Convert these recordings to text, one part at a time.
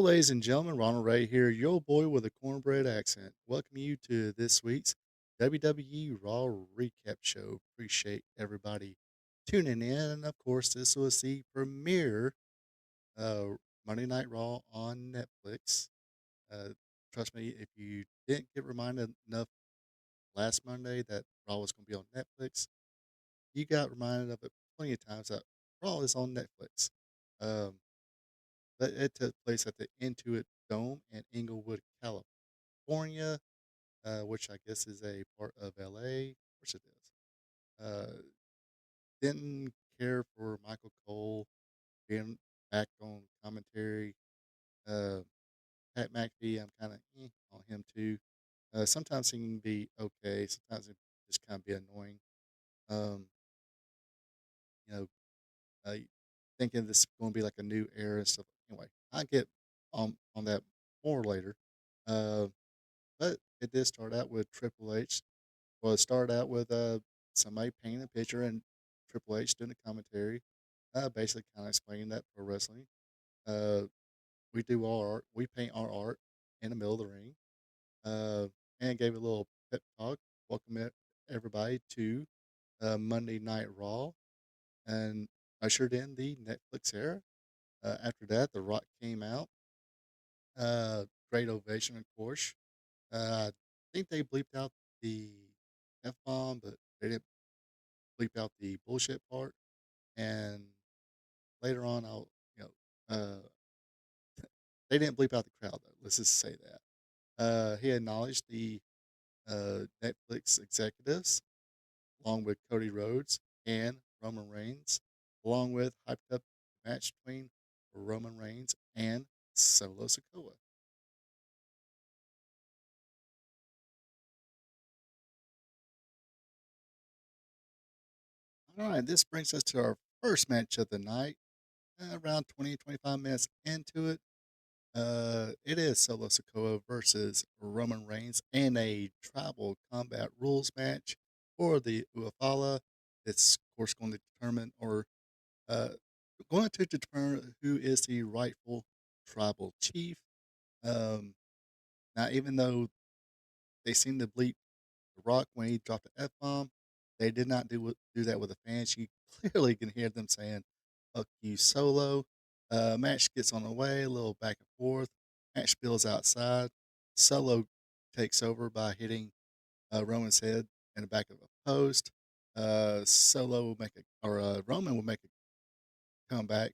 Ladies and gentlemen, Ronald Ray here, your boy with a cornbread accent. Welcome you to this week's WWE Raw Recap show. Appreciate everybody tuning in. And of course, this was the premiere uh, Monday Night Raw on Netflix. Uh, Trust me, if you didn't get reminded enough last Monday that Raw was going to be on Netflix, you got reminded of it plenty of times that Raw is on Netflix. Um, but it took place at the Intuit Dome in Inglewood, California, which I guess is a part of LA. Of course it is. Didn't care for Michael Cole being back on commentary. Uh, Pat McAfee, I'm kind of on him too. Sometimes he can be okay. Sometimes it just kind of be annoying. Um, you know, uh, Thinking this is going to be like a new era and stuff. Anyway, I get on that more later. Uh, but it did start out with Triple H. Well, it started out with somebody painting a picture and Triple H doing the commentary, basically kind of explaining that pro wrestling. Uh, we do our art, we paint our art in the middle of the ring, uh, and gave a little pep talk, welcome everybody to Monday Night Raw, and ushered in the Netflix era. After that, The Rock came out. Uh, Great ovation, of course. I think they bleeped out the F bomb, but they didn't bleep out the bullshit part. And later on, they didn't bleep out the crowd though. Let's just say that. He acknowledged the Netflix executives, along with Cody Rhodes and Roman Reigns, along with hyped up match between Roman Reigns and Solo Sikoa. All right, this brings us to our first match of the night. Around 20 25 minutes into it, it is Solo Sikoa versus Roman Reigns in a tribal combat rules match for the Uafala. It's, of course, going to determine or uh, going to determine who is the rightful tribal chief. Um, Now, even though they seem to bleep The Rock when he dropped the F bomb, they did not do that with the fans. You clearly can hear them saying, "Fuck you, Solo." Match gets on the way, a little back and forth. Match spills outside. Solo takes over by hitting Roman's head in the back of a post. Solo will make a, or Roman will make a comeback.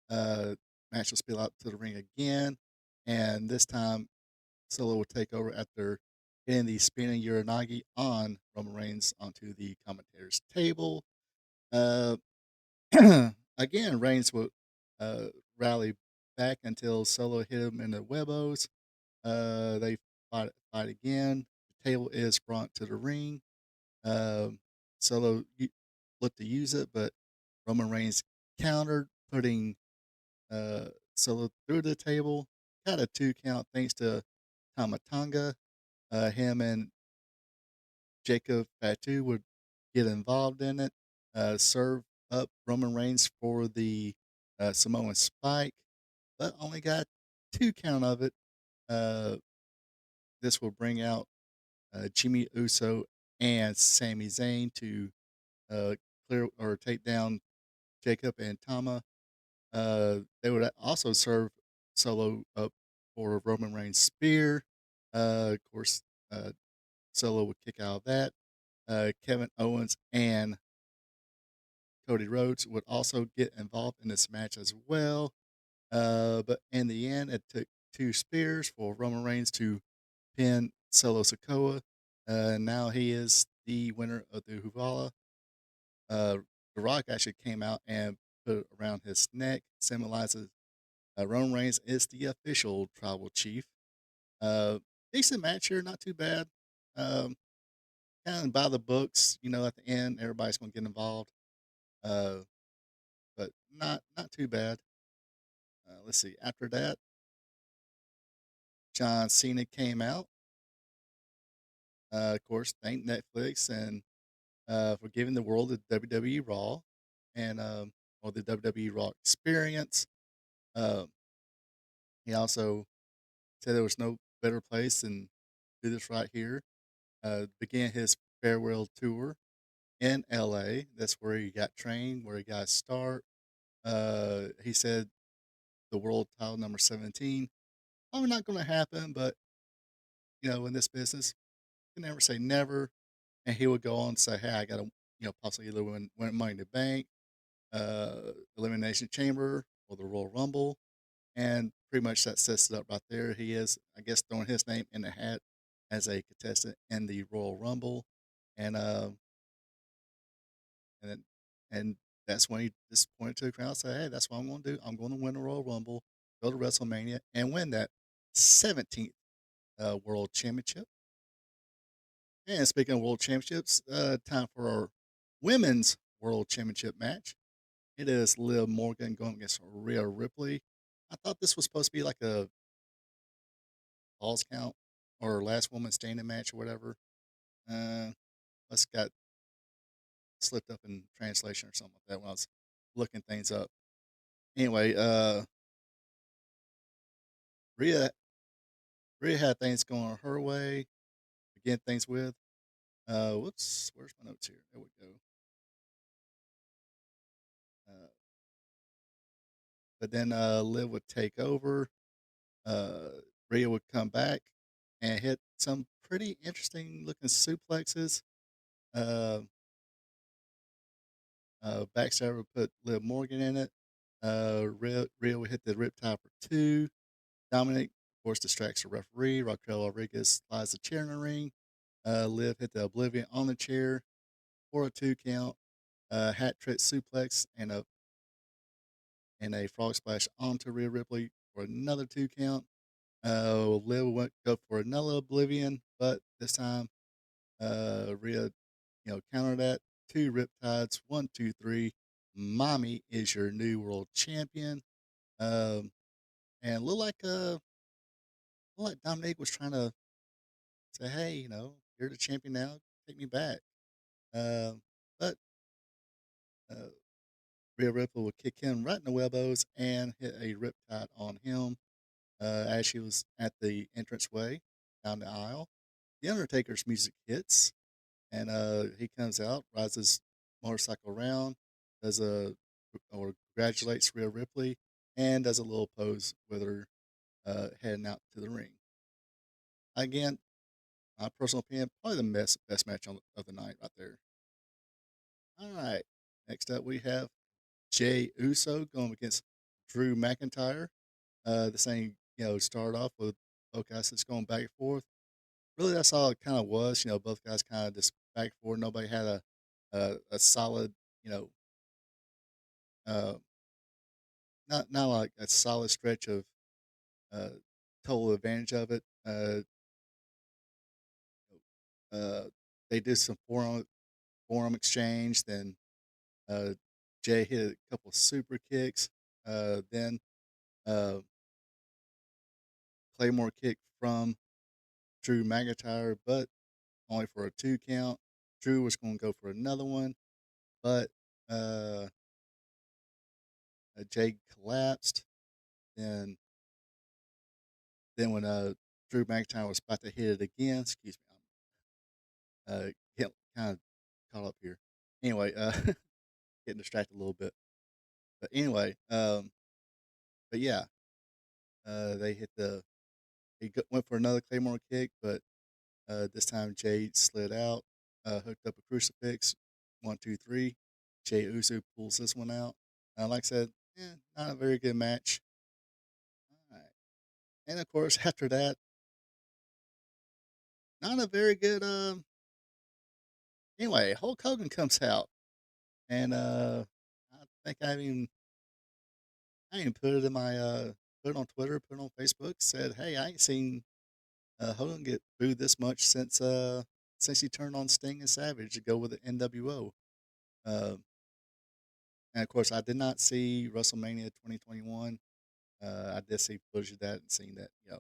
Uh, Match will spill out to the ring again, and this time Solo will take over after hitting the spinning Uranagi on Roman Reigns onto the commentator's table. Uh, Again, Reigns will uh, rally back until Solo hit him in the webos. They fight again. The table is brought to the ring. Um, Solo looked to use it, but Roman Reigns countered, putting Solo through the table. Got a 2 count thanks to Tamatanga. Him and Jacob Fatu would get involved in it, serve up Roman Reigns for the Samoan Spike, but only got 2 count of it. Uh, this will bring out Jimmy Uso and Sami Zayn to uh, clear or take down Jacob and Tama. They would also serve Solo up for Roman Reigns' spear. Of course, uh, Solo would kick out of that. Kevin Owens and Cody Rhodes would also get involved in this match as well. But in the end, it took 2 spears for Roman Reigns to pin Solo Sikoa. Now he is the winner of the Huvala. Uh, the Rock actually came out and put it around his neck, symbolizes Roman Reigns is the official tribal chief. Uh, Decent match here, not too bad. Um, Kind of by the books, at the end, everybody's going to get involved. Uh, but not too bad. Let's see. After that, John Cena came out. Of course, thank Netflix and for giving the world the WWE Raw and or the WWE Raw experience. Um, He also said there was no better place than do this right here. Began his farewell tour in LA. That's where he got trained, where he got his start. He said the world title number 17. Probably not going to happen, but in this business, you can never say never. And he would go on and say, "Hey, I got to, possibly either win Money in the Bank, Elimination Chamber, or the Royal Rumble." And pretty much that sets it up right there. He is, I guess, throwing his name in the hat as a contestant in the Royal Rumble, and and then, and that's when he just pointed to the crowd and said, "Hey, that's what I'm going to do. I'm going to win the Royal Rumble, go to WrestleMania, and win that 17th World Championship." And speaking of World Championships, time for our women's World Championship match. It is Liv Morgan going against Rhea Ripley. I thought this was supposed to be like a falls count or last woman standing match or whatever. Uh, Must got slipped up in translation or something like that when I was looking things up. Anyway, Rhea Rhea had things going her way. Begin things with whoops, where's my notes here? There we go. Uh, but then Liv would take over. Uh, Rhea would come back and hit some pretty interesting looking suplexes. Uh, Backstabber would put Liv Morgan in it. Rhea would hit the Riptide for two. Dominic, of course, distracts the referee. Raquel Rodriguez slides the chair in the ring. Liv hit the Oblivion on the chair for a two count. Hat trick suplex and a frog splash onto Rhea Ripley for another two count. Liv went go for another Oblivion, but this time Rhea, countered that. Two Riptides, 1, 2, 3. Mommy is your new world champion. Um, and look like Dominic was trying to say, "Hey, you're the champion now. Take me back." Um, but uh, Rhea Ripley would kick him right in the elbows and hit a Riptide on him as she was at the entranceway down the aisle. The Undertaker's music hits, and he comes out, rides his motorcycle around, does a or congratulates Rhea Ripley, and does a little pose with her heading out to the ring. Again, my personal opinion, probably the best match of the night right there. All right, next up we have Jay Uso going against Drew McIntyre. This thing, started off with both guys just going back and forth. Really, that's all it kind of was. Both guys kind of just back and forth. Nobody had a solid, you know, uh, not like a solid stretch of uh, total advantage of it. Uh, they did some forearm exchange. Then uh, Jay hit a couple super kicks. Then uh, Claymore kick from Drew McIntyre, but only for a two count. Drew was going to go for another one, but uh, Jay collapsed. Then then when Drew McIntyre was about to hit it again, excuse me, I'm kind of caught up here. Anyway, getting distracted a little bit. But anyway, but yeah, they hit went for another Claymore kick, but this time Jay slid out, hooked up a crucifix. 1, 2, 3. Jay Uso pulls this one out. Like I said, not a very good match. All right. And of course, after that, not a very good. Anyway, Hulk Hogan comes out, and I think I even put it in my put it on Twitter, put it on Facebook. Said, "Hey, I ain't seen Hogan get booed this much since he turned on Sting and Savage to go with the NWO." Uh, and of course, I did not see WrestleMania 2021. I did see footage of that and seen that, yeah,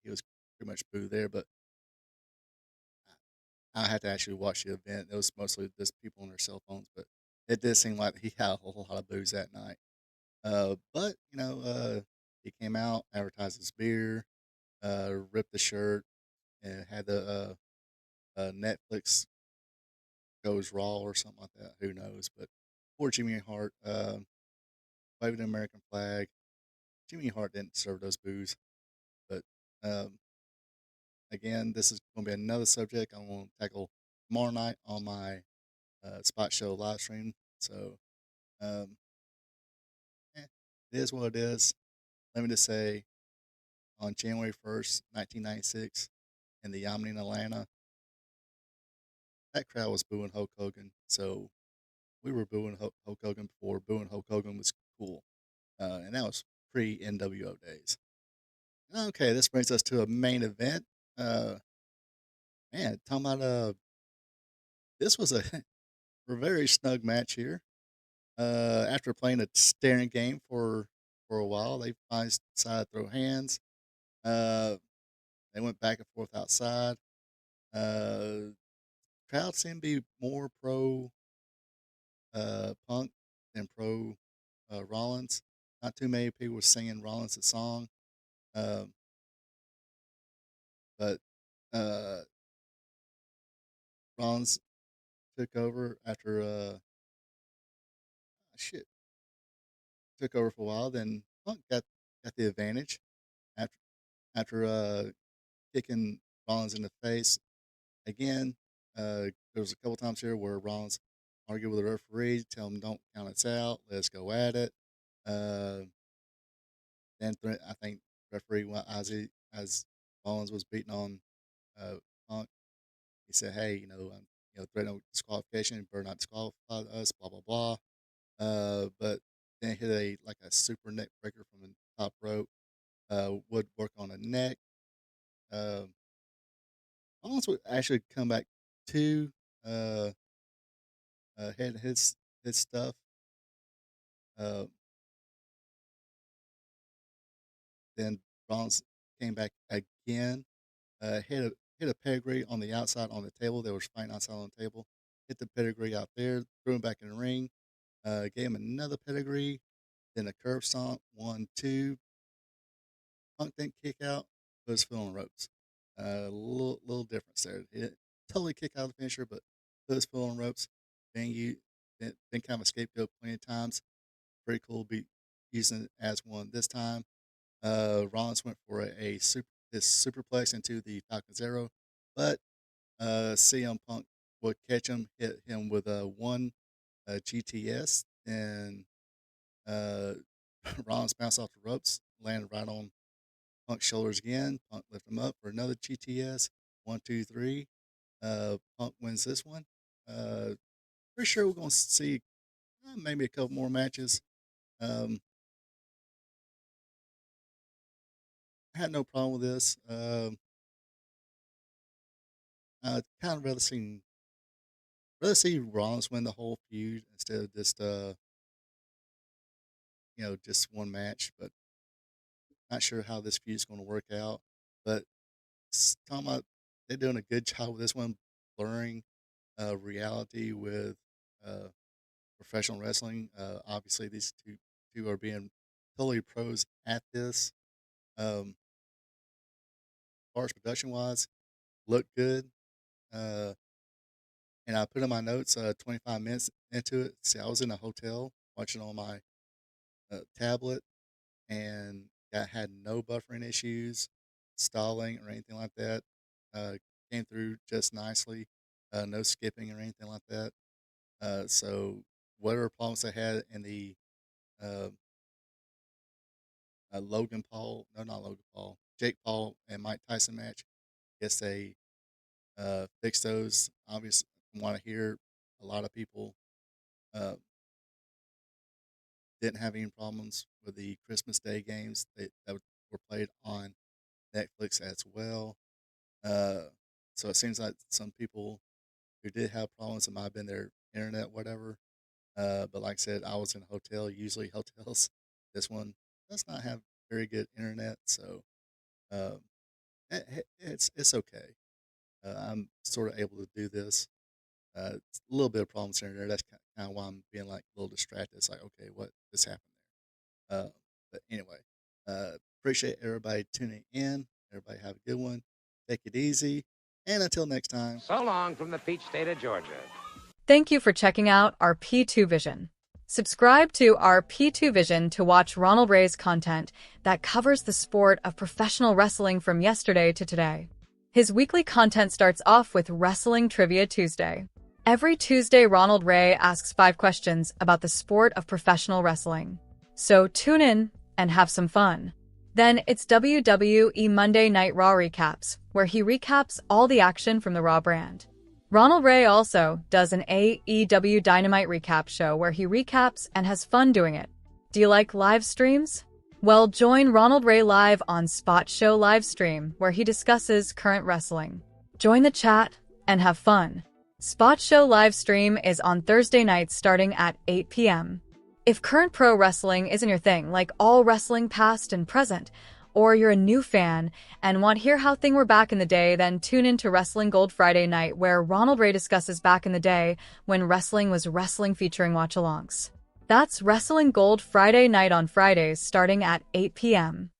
he was pretty much booed there. But I had to actually watch the event. It was mostly just people on their cell phones, but it did seem like he had a whole lot of booze that night. But He came out, advertised his beer, ripped the shirt, and had the Netflix goes Raw or something like that. Who knows? But poor Jimmy Hart, waving the American flag. Jimmy Hart didn't deserve those boos. But um, again, this is going to be another subject I'm going to tackle tomorrow night on my spot show live stream. So um, it is what it is. Let me just say, on January 1st, 1996, in the Omni in Atlanta, that crowd was booing Hulk Hogan. So we were booing Hulk Hogan before booing Hulk Hogan was cool. And that was pre NWO days. Okay, this brings us to a main event. Uh, man, talking about this was a, a very snug match here. After playing a staring game for a while, they finally decided to throw hands. Uh, they went back and forth outside. Uh, Crowd seemed to be more pro Punk than pro Rollins. Not too many people were singing Rollins' song, um, but uh, Rollins took over after shit took over for a while. Then Punk got the advantage after kicking Rollins in the face again. There was a couple times here where Rollins argued with the referee, tell him don't count us out, let's go at it. Uh, I think referee as Rollins was beating on uh, Punk, he said, "Hey, threat of disqualification, you better not disqualify us." Blah blah blah. But then hit a super neck breaker from the top rope. Would work on a neck. Uh, Rollins would actually come back to uh, had his stuff. Uh, then Rollins came back again. Hit a pedigree on the outside on the table. They were fighting outside on the table. Hit the pedigree out there. Threw him back in the ring. Gave him another pedigree. Then a curb stomp. 1, 2. Punk didn't kick out. Was filling ropes. Little difference there. It totally kick out of the finisher, but was filling ropes. Been kind of a scapegoat plenty of times. Pretty cool to be using it as one this time. Rollins went for his superplex into the Falcon Zero, but CM Punk would catch him, hit him with a one GTS, and uh, Rollins bounced off the ropes, landed right on Punk's shoulders again. Punk lift him up for another GTS. 1, 2, 3. Punk wins this one. Uh, Pretty sure we're going to see maybe a couple more matches. Um, I had no problem with this. I kind of rather see Rollins win the whole feud instead of just just one match. But not sure how this feud is going to work out. But talking about they're doing a good job with this one, blurring reality with uh, professional wrestling. Obviously, these two are being totally pros at this. As far as production wise, look good. Uh, and I put in my notes 25 minutes into it. See, I was in a hotel watching on my tablet and had no buffering issues, stalling, or anything like that. Uh, Came through just nicely, no skipping or anything like that. So whatever problems I had in the uh, Logan Paul, no, not Logan Paul, Jake Paul and Mike Tyson match, guess they fixed those. Obviously, from what I hear, a lot of people uh, didn't have any problems with the Christmas Day games that were played on Netflix as well. Uh, so it seems like some people who did have problems, it might have been their internet, whatever. But like I said, I was in a hotel. Usually hotels, this one does not have very good internet, so um, it's okay. I'm sort of able to do this. It's a little bit of problems here and there. That's kind of why I'm being like a little distracted. It's like, okay, what just happened there? But anyway, Appreciate everybody tuning in. Everybody have a good one. Take it easy. And until next time. So long from the peach state of Georgia. Thank you for checking out our P2 Vision. Subscribe to our P2 Vision to watch Ronald Ray's content that covers the sport of professional wrestling from yesterday to today. His weekly content starts off with Wrestling Trivia Tuesday. Every Tuesday, Ronald Ray asks 5 questions about the sport of professional wrestling. So tune in and have some fun. Then it's WWE Monday Night Raw Recaps, where he recaps all the action from the Raw brand. Ronald Ray also does an AEW Dynamite recap show where he recaps and has fun doing it. Do you like live streams? Well, join Ronald Ray live on Spot Show Livestream, where he discusses current wrestling. Join the chat and have fun. Spot Show Livestream is on Thursday nights starting at 8 p.m. If current pro wrestling isn't your thing, like all wrestling past and present, or you're a new fan and want to hear how things were back in the day, then tune in to Wrestling Gold Friday night, where Ronald Ray discusses back in the day when wrestling was wrestling, featuring watch-alongs. That's Wrestling Gold Friday night on Fridays starting at 8 p.m.